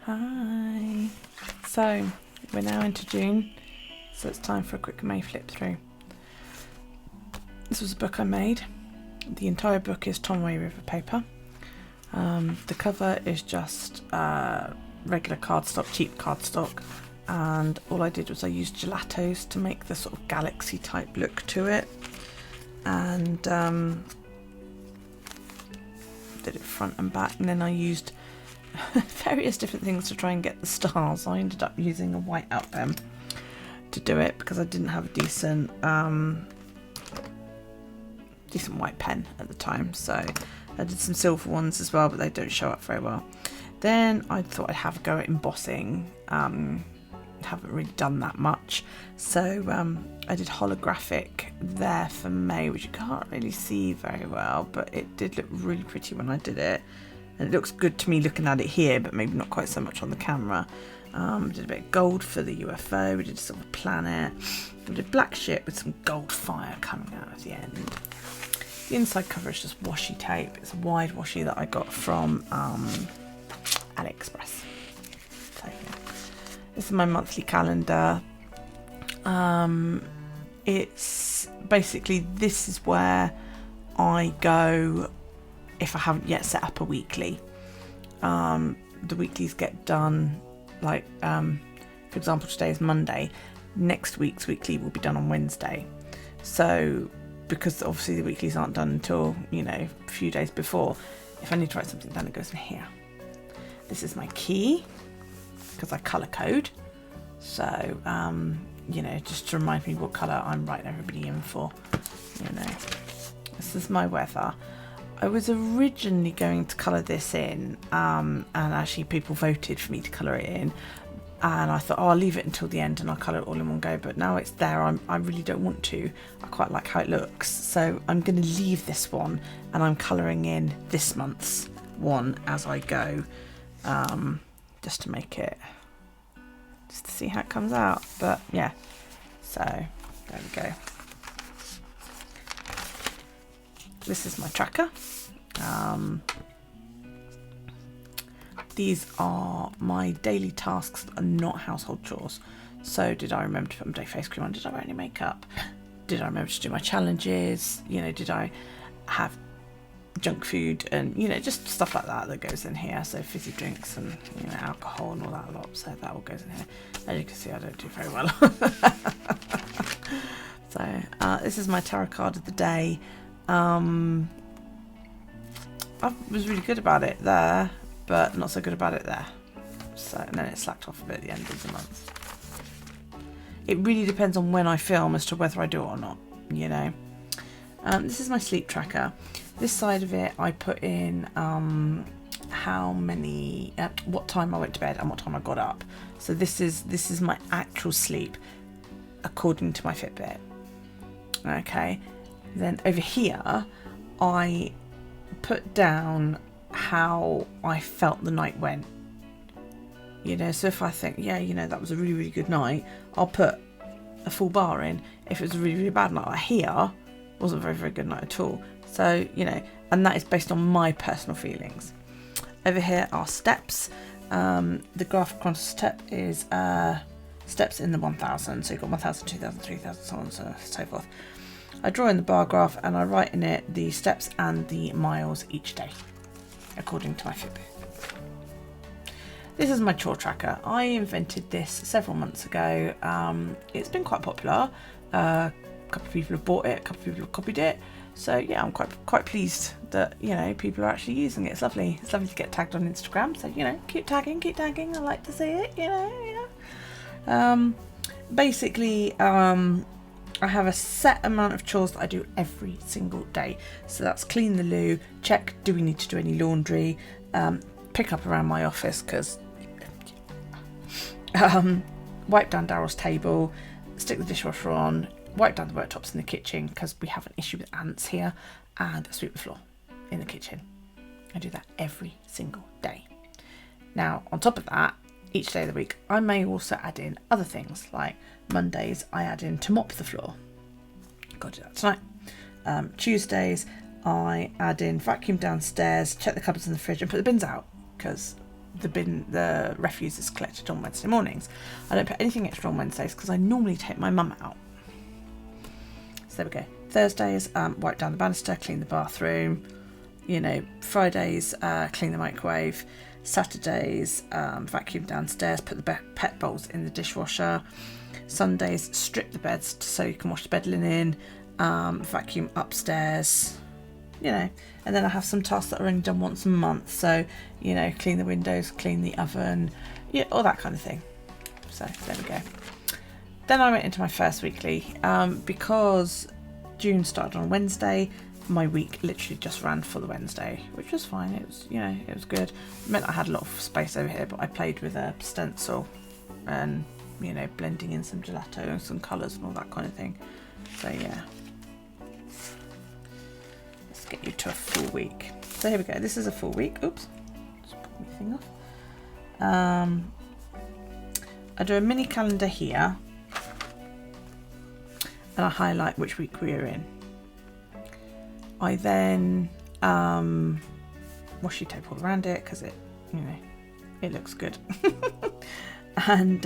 Hi. So we're now into June, so it's time for a quick May flip through. This was a book I made. The entire book is Tomway River paper. The cover is just regular cardstock, cheap cardstock, and all I did was I used gelatos to make the sort of galaxy type look to it, and did it front and back, and then I used various different things to try and get the stars. I ended up using a white out pen to do it because I didn't have a decent white pen at the time, so I did some silver ones as well, but they don't show up very well. Then I thought I'd have a go at embossing. Haven't really done that much, so I did holographic there for May, which you can't really see very well, but it did look really pretty when I did it, and it looks good to me looking at it here, but maybe not quite so much on the camera. Did a bit of gold for the UFO, we did sort of a planet, we did black ship with some gold fire coming out at the end. The inside cover is just washi tape. It's a wide washi that I got from AliExpress. So yeah. This is my monthly calendar. It's basically, this is where I go if I haven't yet set up a weekly. The weeklies get done, like for example, today is Monday. Next week's weekly will be done on Wednesday. So because obviously the weeklies aren't done until, you know, a few days before, if I need to write something down, it goes in here. This is my key, because I colour code. So, you know, just to remind me what colour I'm writing everybody in for, you know. This is my weather. I was originally going to colour this in, and actually people voted for me to colour it in. And I thought, oh, I'll leave it until the end and I'll colour it all in one go. But now it's there, I really don't want to. I quite like how it looks. So I'm going to leave this one, and I'm colouring in this month's one as I go. Just to make it, just to see how it comes out. But yeah, so there we go. This is my tracker. These are my daily tasks that are not household chores. So did I remember to put my day face cream on? Did I wear any makeup? Did I remember to do my challenges? You know, did I have junk food, and you know, just stuff like that that goes in here. So fizzy drinks and, you know, alcohol and all that lot, so that all goes in here. As you can see, I don't do very well. So this is my tarot card of the day. I was really good about it there, but not so good about it there. So, and then it slacked off a bit at the end of the month. It really depends on when I film as to whether I do it or not, you know. This is my sleep tracker. This side of it, I put in how many, what time I went to bed and what time I got up. So this is my actual sleep according to my Fitbit. Okay. Then over here, I put down how I felt the night went. You know, so if I think, yeah, you know, that was a really, really good night, I'll put a full bar in. If it was a really, really bad night, like here, wasn't a very, very good night at all. So, you know, and that is based on my personal feelings. Over here are steps. The graph of quantity step is steps in the 1000. So you've got 1000, 2000, 3000, so on and so forth. I draw in the bar graph and I write in it the steps and the miles each day, according to my Fitbit. This is my chore tracker. I invented this several months ago. It's been quite popular. A couple of people have bought it, a couple of people have copied it. So yeah, I'm quite pleased that, you know, people are actually using it. It's lovely. It's lovely to get tagged on Instagram. So, you know, keep tagging. I like to see it, you know, yeah. Basically, I have a set amount of chores that I do every single day. So that's clean the loo, check, do we need to do any laundry, pick up around my office, because wipe down Daryl's table, stick the dishwasher on, wipe down the worktops in the kitchen because we have an issue with ants here, and sweep the floor in the kitchen. I do that every single day. Now, on top of that, each day of the week, I may also add in other things, like Mondays, I add in to mop the floor. Got to do that tonight. Tuesdays, I add in vacuum downstairs, check the cupboards in the fridge, and put the bins out, because the refuse is collected on Wednesday mornings. I don't put anything extra on Wednesdays because I normally take my mum out. So there we go. Thursdays, wipe down the banister, clean the bathroom. You know, Fridays, clean the microwave. Saturdays, vacuum downstairs, put the pet bowls in the dishwasher. Sundays, strip the beds so you can wash the bed linen, vacuum upstairs, you know, and then I have some tasks that are only done once a month. So, you know, clean the windows, clean the oven, yeah, all that kind of thing. So there we go. Then I went into my first weekly, because June started on Wednesday. My week literally just ran for the Wednesday, which was fine. It was, you know, it was good. It meant I had a lot of space over here, but I played with a stencil and, you know, blending in some gelato and some colours and all that kind of thing. So yeah, let's get you to a full week. So here we go. This is a full week. Oops, just put my thing off. I do a mini calendar here, and I highlight which week we're in. I then washi tape all around it because it, you know, it looks good. And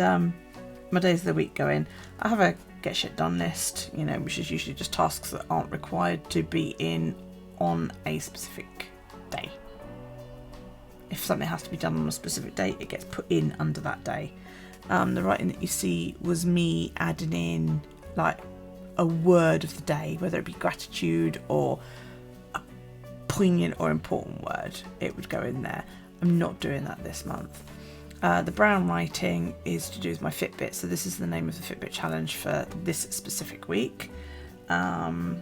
my days of the week go in. I have a get shit done list, you know, which is usually just tasks that aren't required to be in on a specific day. If something has to be done on a specific date, it gets put in under that day. The writing that you see was me adding in like a word of the day, whether it be gratitude or a poignant or important word, it would go in there. I'm not doing that this month. The brown writing is to do with my Fitbit, so this is the name of the Fitbit challenge for this specific week. My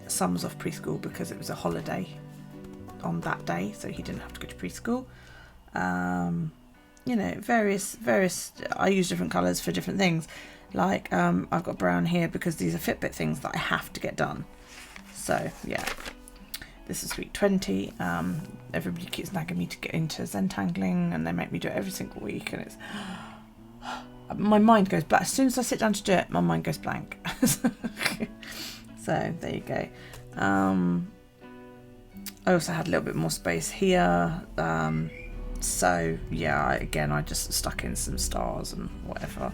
son was off preschool because it was a holiday on that day, so he didn't have to go to preschool. You know, various I use different colours for different things. Like I've got brown here because these are Fitbit things that I have to get done. So yeah, this is week 20. Everybody keeps nagging me to get into Zentangling, and they make me do it every single week, and it's my mind goes blank. As soon as I sit down to do it, my mind goes blank. So there you go. I also had a little bit more space here. So yeah, I just stuck in some stars and whatever.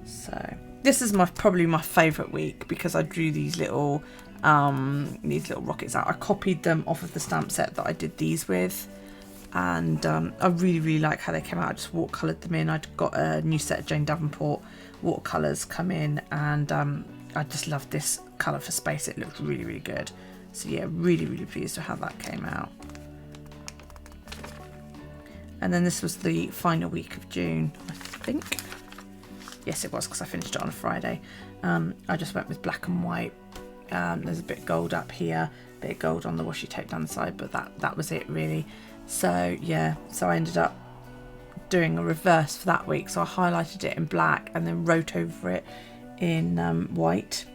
So this is probably my favourite week because I drew these little rockets out. I copied them off of the stamp set that I did these with, and I really like how they came out. I just watercoloured them in. I'd got a new set of Jane Davenport watercolours come in, and I just love this colour for space. It looked really good. So yeah, really pleased with how that came out. And then this was the final week of June, I think. Yes, it was, because I finished it on a Friday. I just went with black and white. There's a bit of gold up here, a bit of gold on the washi tape down the side, but that was it really. So yeah, so I ended up doing a reverse for that week. So I highlighted it in black and then wrote over it in white.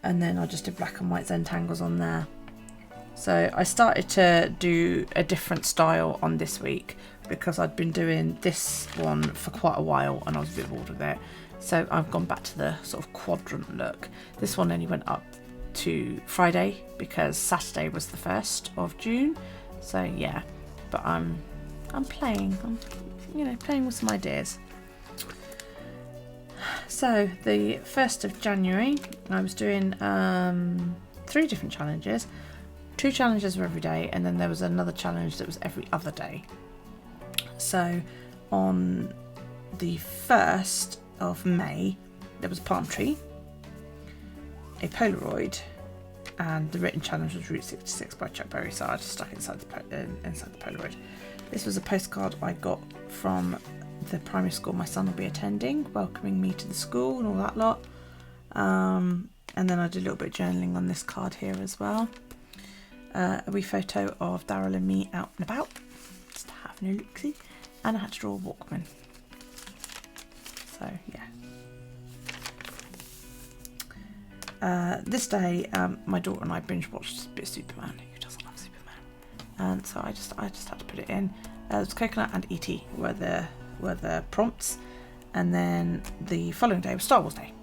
And then I just did black and white Zentangles on there. So I started to do a different style on this week because I'd been doing this one for quite a while and I was a bit bored with it. So I've gone back to the sort of quadrant look. This one only went up to Friday because Saturday was the 1st of June. So yeah, but I'm playing with some ideas. So the 1st of January, I was doing 3 different challenges. 2 challenges were every day, and then there was another challenge that was every other day. So on the 1st of May, there was a palm tree, a Polaroid, and the written challenge was Route 66 by Chuck Berry, so I just stuck inside the Polaroid. This was a postcard I got from the primary school my son will be attending, welcoming me to the school and all that lot. And then I did a little bit of journaling on this card here as well. A wee photo of Daryl and me out and about, just having a look-see, and I had to draw a Walkman. So yeah. This day, my daughter and I binge watched a bit of Superman. Who doesn't love Superman? And so I just had to put it in. It was Coconut and E.T. were the prompts, and then the following day was Star Wars Day.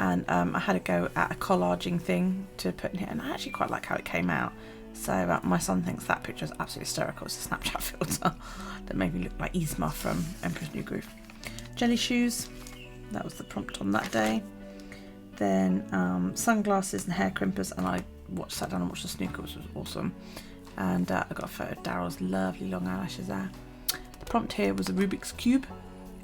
And I had a go at a collaging thing to put in here, and I actually quite like how it came out. So my son thinks that picture is absolutely hysterical. It's a Snapchat filter that made me look like Yzma from Emperor's New Groove. Jelly shoes, that was the prompt on that day. Then sunglasses and hair crimpers, and I sat down and watched the snooker, which was awesome. And I got a photo of Daryl's lovely long eyelashes there. The prompt here was a Rubik's Cube,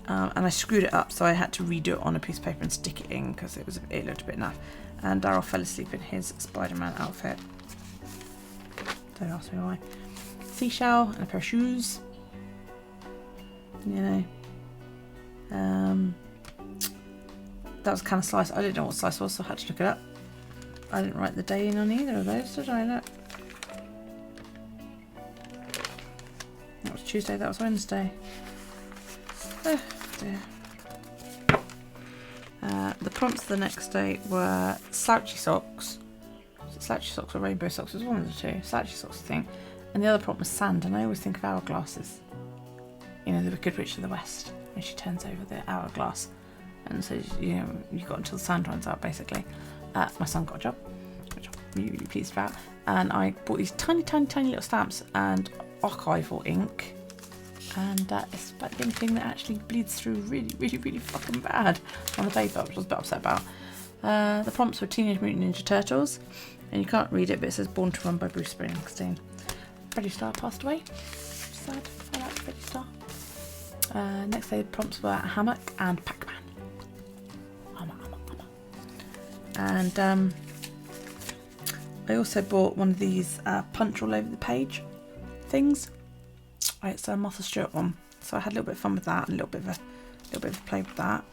and I screwed it up, so I had to redo it on a piece of paper and stick it in because it looked a bit naff. And Daryl fell asleep in his Spider-Man outfit. Don't ask me why. Seashell and a pair of shoes. You know. That was kind of slice. I didn't know what slice was, so I had to look it up. I didn't write the day in on either of those, did I? Look. That was Tuesday, that was Wednesday. Oh dear. The prompts the next day were slouchy socks. Slouchy socks or rainbow socks, it was one of the two. Slouchy socks thing. And the other prompt was sand, and I always think of hourglasses. You know, the Wicked Witch of the West, when she turns over the hourglass. And so, you know, you've got until the sand runs out, basically. My son got a job, which I'm really, really pleased about. And I bought these tiny, tiny, tiny little stamps and archival ink. And it's about the only thing that actually bleeds through really, really, really fucking bad on the paper, which I was a bit upset about. The prompts were Teenage Mutant Ninja Turtles. And you can't read it, but it says Born to Run by Bruce Springsteen. Freddie Starr passed away. Sad. I like Freddie Starr. Next day, the prompts were Hammock and Pac-Man. And I also bought one of these punch all over the page things. It's a Martha Stewart one, so I had a little bit of fun with that, and a little bit of play with that.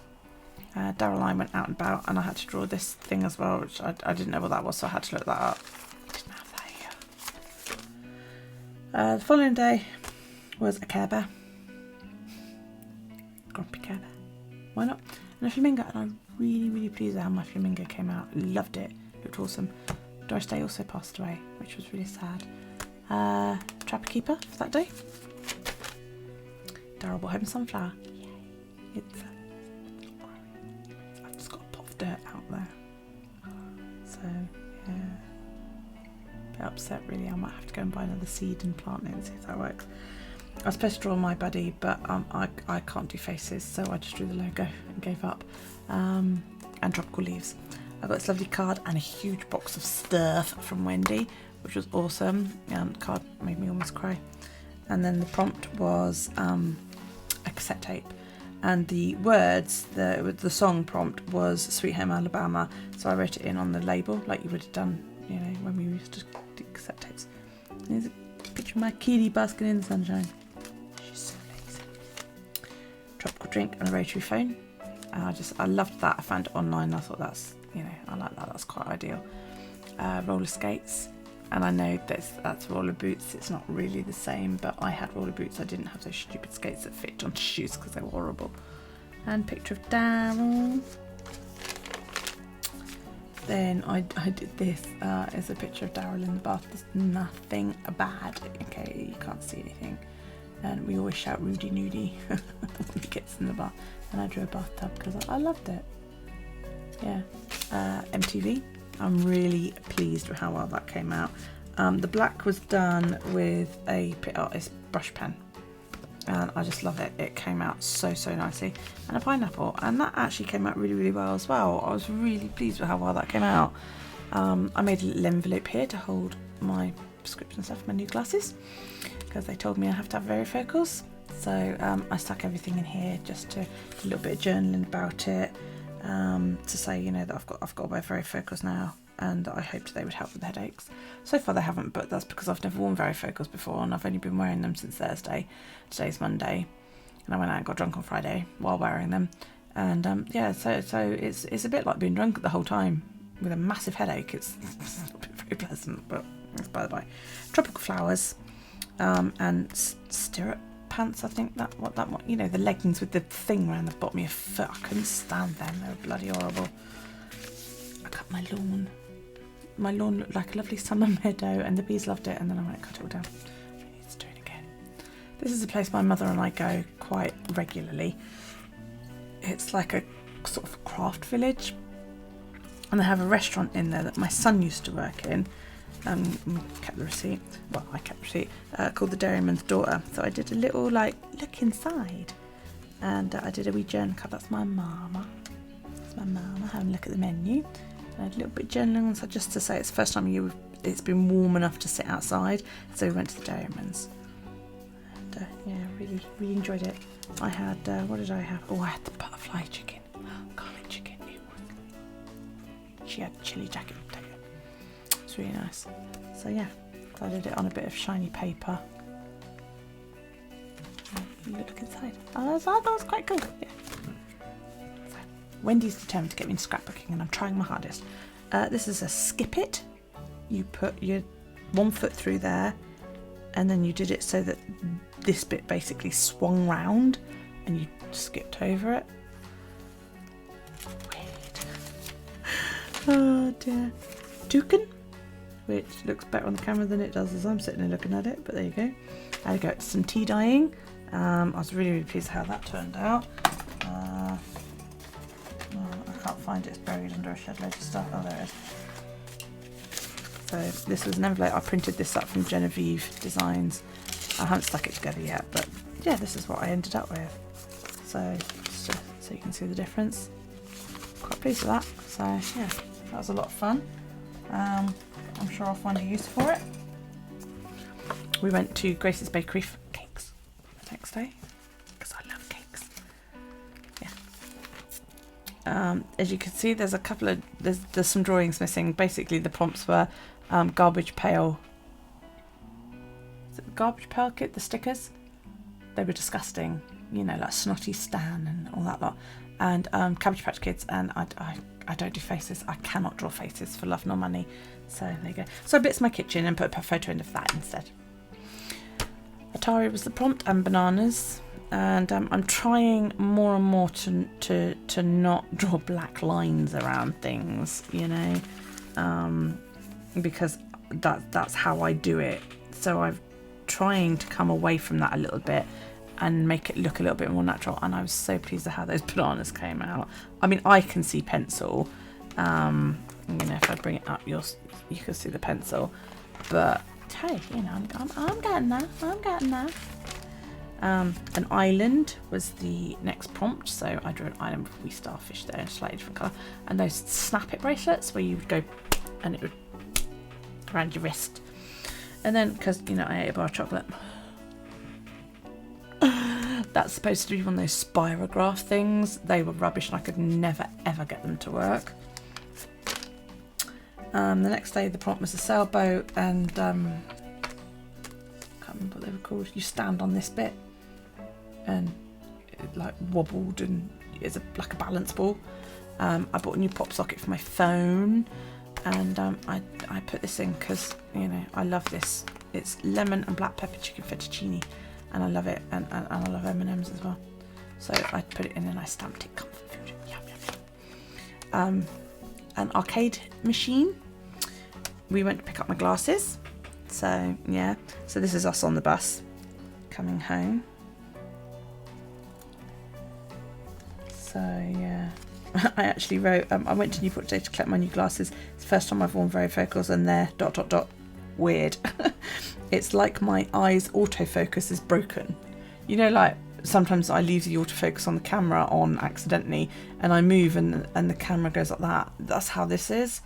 Daryl and I went out and about, and I had to draw this thing as well, which I didn't know what that was, so I had to look that up. I didn't have that here. The following day was a Care Bear. Grumpy Care Bear. Why not? And a flamingo, and I'm really, really pleased with how my flamingo came out. Loved it. Looked awesome. Doris Day also passed away, which was really sad. Trapper Keeper for that day. Daryl brought home a sunflower. Yay. I've just got a pot of dirt out there. So, yeah. A bit upset, really. I might have to go and buy another seed and plant it and see if that works. I was supposed to draw my buddy, but I can't do faces, so I just drew the logo and gave up. And tropical leaves. I got this lovely card and a huge box of stuff from Wendy, which was awesome. The card made me almost cry. And then the prompt was a cassette tape, and the words, the song prompt was Sweet Home Alabama, so I wrote it in on the label like you would have done, you know, when we used to do cassette tapes. And here's a picture of my kitty basking in the sunshine. She's so lazy. Tropical drink and a rotary phone. And I loved that. I found it online and I thought that's, you know, I like that, that's quite ideal. Roller skates, and I know that's roller boots, it's not really the same, but I had roller boots, I didn't have those stupid skates that fit onto shoes because they were horrible. And picture of Daryl. Then I did this, it's a picture of Daryl in the bath. There's nothing bad, okay, you can't see anything. And we always shout Rudy Nudie when he gets in the bath. And I drew a bathtub because I loved it. Yeah. MTV. I'm really pleased with how well that came out. The black was done with a Pit Artist brush pen. And I just love it. It came out so, so nicely. And a pineapple. And that actually came out really, really well as well. I was really pleased with how well that came out. I made a little envelope here to hold my prescription stuff, my new glasses, because they told me I have to have varifocals. So I stuck everything in here just to do a little bit of journaling about it, to say, you know, that I've got to wear varifocals now, and I hoped they would help with the headaches. So far they haven't, but that's because I've never worn varifocals before, and I've only been wearing them since Thursday. Today's Monday, and I went out and got drunk on Friday while wearing them. And yeah, so it's a bit like being drunk the whole time with a massive headache. It's not very pleasant, but that's by the by. Tropical flowers, and stirrup pants, I think that one, you know, the leggings with the thing around the bottom of your foot. I couldn't stand them, they were bloody horrible. I cut my lawn. My lawn looked like a lovely summer meadow, and the bees loved it, and then I went and cut it all down. I need to do it again. This is a place my mother and I go quite regularly. It's like a sort of craft village, and they have a restaurant in there that my son used to work in, we kept the receipt. Well, I kept the receipt. Called The Dairyman's Daughter. So I did a little like look inside, and I did a wee journal card. That's my mama. That's my mama having a look at the menu. And I had a little bit of journaling on, so just to say it's the first time it's been warm enough to sit outside. So we went to the Dairyman's. And yeah, really enjoyed it. I had what did I have? Oh, I had the butterfly chicken, garlic chicken. She had chili jacket potato. It's really nice. So yeah, so I did it on a bit of shiny paper. Look inside. Oh, that was quite cool. Yeah. So, Wendy's determined to get me into scrapbooking, and I'm trying my hardest. This is a skip it. You put your 1 foot through there, and then you did it so that this bit basically swung round, and you skipped over it. Oh dear. Toucan, which looks better on the camera than it does as I'm sitting there looking at it, but there you go. I had to go some tea dyeing. I was really pleased how that turned out. Well, I can't find it, it's buried under a shed load of stuff. Oh, there it is. So this was an envelope. I printed this up from Genevieve Designs. I haven't stuck it together yet, but yeah, this is what I ended up with. So just so you can see the difference. Quite pleased with that. So yeah, that was a lot of fun. I'm sure I'll find a use for it. We went to Grace's Bakery for cakes the next day because I love cakes. Yeah. As you can see, there's a couple of there's some drawings missing. Basically, the prompts were garbage pail. Is it the garbage pail kit? The stickers. They were disgusting. You know, like Snotty Stan and all that lot. And Cabbage Patch Kids, and I don't do faces. I cannot draw faces for love nor money. So there you go. So I bits my kitchen and put a photo in of that instead. Atari was the prompt, and bananas. And I'm trying more and more to not draw black lines around things, you know, because that's how I do it. So I'm trying to come away from that a little bit and make it look a little bit more natural, and I was so pleased with how those bananas came out. I mean, I can see pencil. You know, if I bring it up, you can see the pencil. But hey, you know, I'm getting there. I'm getting there. An island was the next prompt, so I drew an island with wee starfish there in a slightly different colour, and those snap it bracelets where you would go and it would around your wrist. And then, because you know, I ate a bar of chocolate. That's supposed to be one of those spirograph things. They were rubbish and I could never ever get them to work. The next day the prompt was a sailboat, and I can't remember what they were called. You stand on this bit and it like wobbled, and it's like a balance ball. I bought a new pop socket for my phone, and I put this in because, you know, I love this. It's lemon and black pepper chicken fettuccine. And I love it, and I love M&Ms as well. So I put it in and I stamped it comfort food. Yum, yum, yum. An arcade machine. We went to pick up my glasses. So yeah, so this is us on the bus coming home. So yeah, I actually wrote, I went to Newport today to collect my new glasses. It's the first time I've worn varifocals, and they're ... weird. It's like my eyes autofocus is broken. You know, like sometimes I leave the autofocus on the camera on accidentally, and I move and the camera goes like that. That's how this is.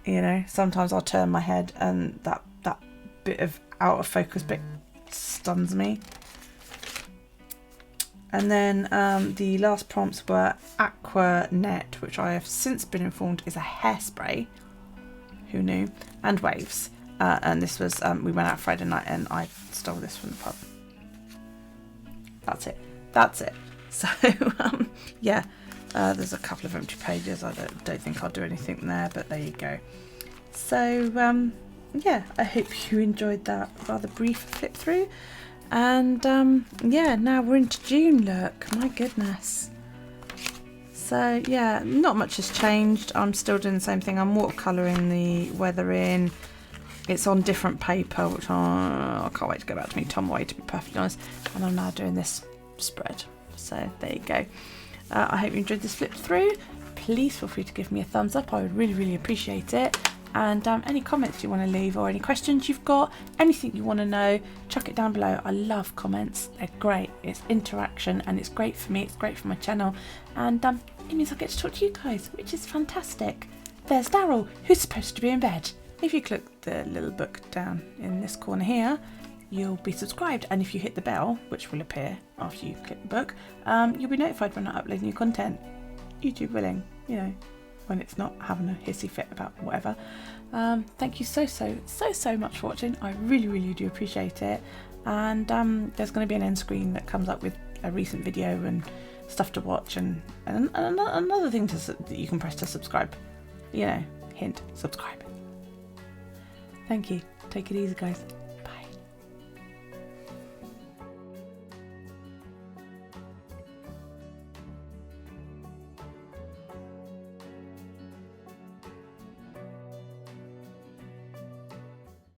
You know, sometimes I'll turn my head and that bit of out of focus bit stuns me. And then the last prompts were Aqua Net, which I have since been informed is a hairspray. Who knew? And Waves. And this was, we went out Friday night and I stole this from the pub. That's it. So, yeah, there's a couple of empty pages. I don't think I'll do anything there, but there you go. So, yeah, I hope you enjoyed that rather brief flip through. And, yeah, now we're into June, look, my goodness. So, yeah, not much has changed. I'm still doing the same thing. I'm watercolouring the weather in. It's on different paper, which I can't wait to go back to meet Tom Way, to be perfectly honest. And I'm now doing this spread. So there you go. I hope you enjoyed this flip through. Please feel free to give me a thumbs up. I would really, really appreciate it. And any comments you want to leave, or any questions you've got, anything you want to know, chuck it down below. I love comments, they're great. It's interaction and it's great for me, it's great for my channel, and it means I get to talk to you guys, which is fantastic. There's Daryl, who's supposed to be in bed. If you click the little book down in this corner here, you'll be subscribed, and if you hit the bell, which will appear after you click the book, you'll be notified when I upload new content. YouTube willing, you know, when it's not having a hissy fit about whatever. Thank you so much for watching. I really do appreciate it. And there's going to be an end screen that comes up with a recent video and stuff to watch, and another thing that you can press to subscribe. You know, hint, subscribe. Thank you. Take it easy, guys.